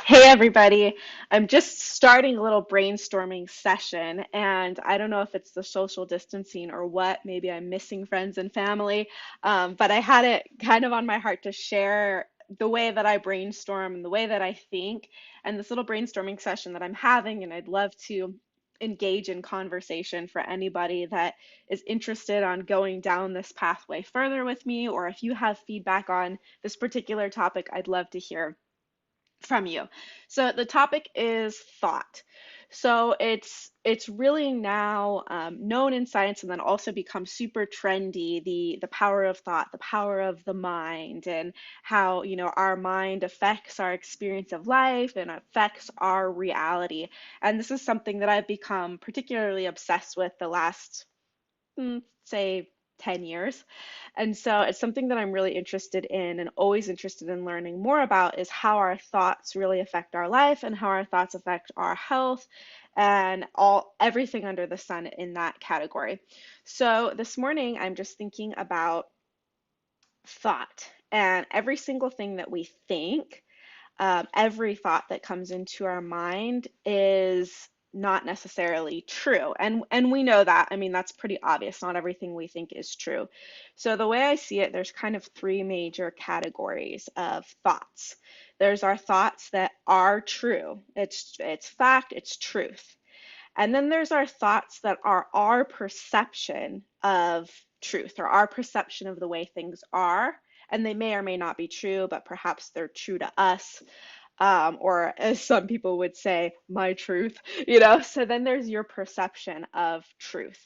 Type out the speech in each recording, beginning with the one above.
Hey everybody, I'm just starting a little brainstorming session, and I don't know if it's the social distancing or what. Maybe I'm missing friends and family, but I had it kind of on my heart to share the way that I brainstorm and the way that I think, and this little brainstorming session that I'm having, and I'd love to engage in conversation for anybody that is interested on going down this pathway further with me, or if you have feedback on this particular topic, I'd love to hear from you. So the topic is thought. So it's really now known in science and then also become super trendy, the power of thought, the power of the mind, and how, our mind affects our experience of life and affects our reality. And this is something that I've become particularly obsessed with the last say 10 years. And so it's something that I'm really interested in and always interested in learning more about is how our thoughts really affect our life and how our thoughts affect our health and everything under the sun in that category. So this morning I'm just thinking about thought and every single thing that we think, every thought that comes into our mind is not necessarily true. And we know that. I mean, that's pretty obvious. Not everything we think is true. So the way I see it, there's kind of three major categories of thoughts. There's our thoughts that are true. It's fact, it's truth. And then there's our thoughts that are our perception of truth or our perception of the way things are. And they may or may not be true, but perhaps they're true to us, or as some people would say, my truth, So then there's your perception of truth.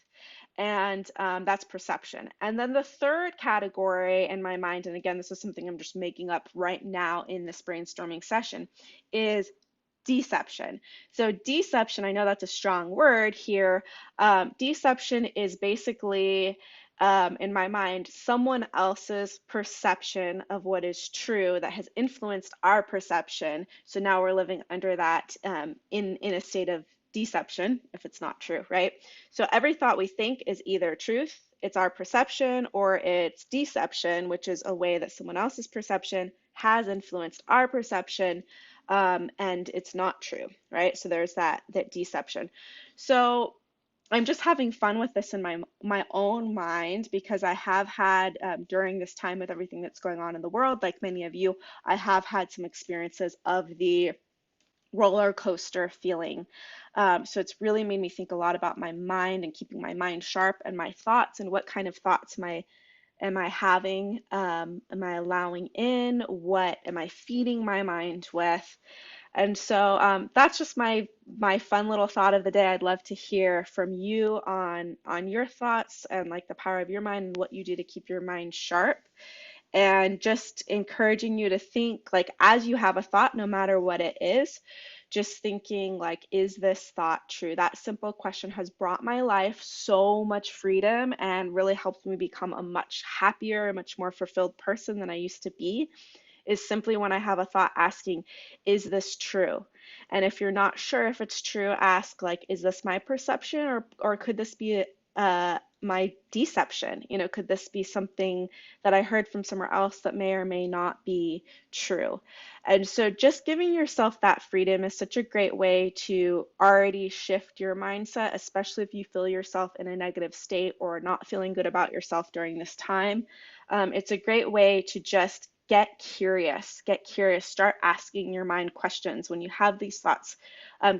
And that's perception. And then the third category in my mind, and again, this is something I'm just making up right now in this brainstorming session, is deception. So, deception, I know that's a strong word here. Deception is basically, in my mind, someone else's perception of what is true that has influenced our perception. So now we're living under that in a state of deception if it's not true, right? So every thought we think is either truth, it's our perception, or it's deception, which is a way that someone else's perception has influenced our perception, and it's not true, right? So there's that deception. So I'm just having fun with this in my own mind because I have had during this time with everything that's going on in the world, like many of you, I have had some experiences of the roller coaster feeling. So it's really made me think a lot about my mind and keeping my mind sharp and my thoughts and what kind of thoughts am I having? Am I allowing in? What am I feeding my mind with? And so that's just my fun little thought of the day. I'd love to hear from you on your thoughts and like the power of your mind and what you do to keep your mind sharp. And just encouraging you to think like as you have a thought, no matter what it is, just thinking like, is this thought true? That simple question has brought my life so much freedom and really helped me become a much happier, much more fulfilled person than I used to be is simply when I have a thought asking, is this true? And if you're not sure if it's true, ask like, is this my perception or could this be my deception? Could this be something that I heard from somewhere else that may or may not be true? And so just giving yourself that freedom is such a great way to already shift your mindset, especially if you feel yourself in a negative state or not feeling good about yourself during this time. It's a great way to just get curious, start asking your mind questions when you have these thoughts.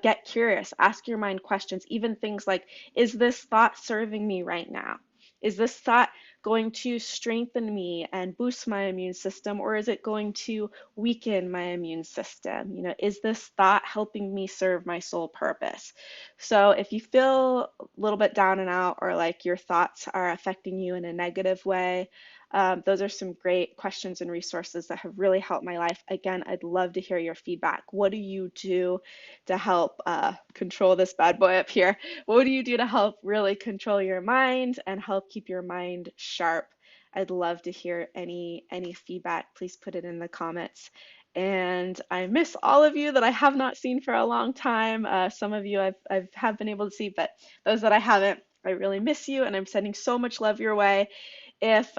Get curious, ask your mind questions, even things like, is this thought serving me right now? Is this thought going to strengthen me and boost my immune system, or is it going to weaken my immune system? Is this thought helping me serve my sole purpose? So if you feel a little bit down and out, or like your thoughts are affecting you in a negative way, those are some great questions and resources that have really helped my life. Again, I'd love to hear your feedback. What do you do to help control this bad boy up here? What do you do to help really control your mind and help keep your mind sharp? I'd love to hear any feedback. Please put it in the comments. And I miss all of you that I have not seen for a long time. Some of you I've have been able to see, but those that I haven't, I really miss you, and I'm sending so much love your way. if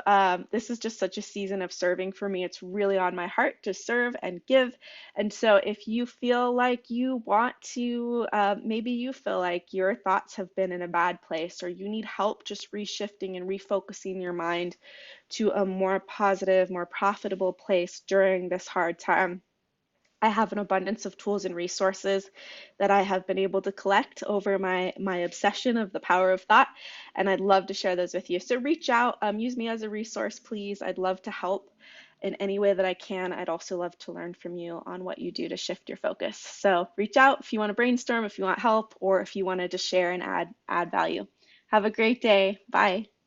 this is just such a season of serving for me. It's really on my heart to serve and give. And so if you feel like you want to, maybe you feel like your thoughts have been in a bad place, or you need help just reshifting and refocusing your mind to a more positive, more profitable place during this hard time, I have an abundance of tools and resources that I have been able to collect over my obsession of the power of thought, and I'd love to share those with you. So reach out, use me as a resource, please. I'd love to help in any way that I can. I'd also love to learn from you on what you do to shift your focus. So reach out if you want to brainstorm, if you want help, or if you wanted to share and add value. Have a great day. Bye.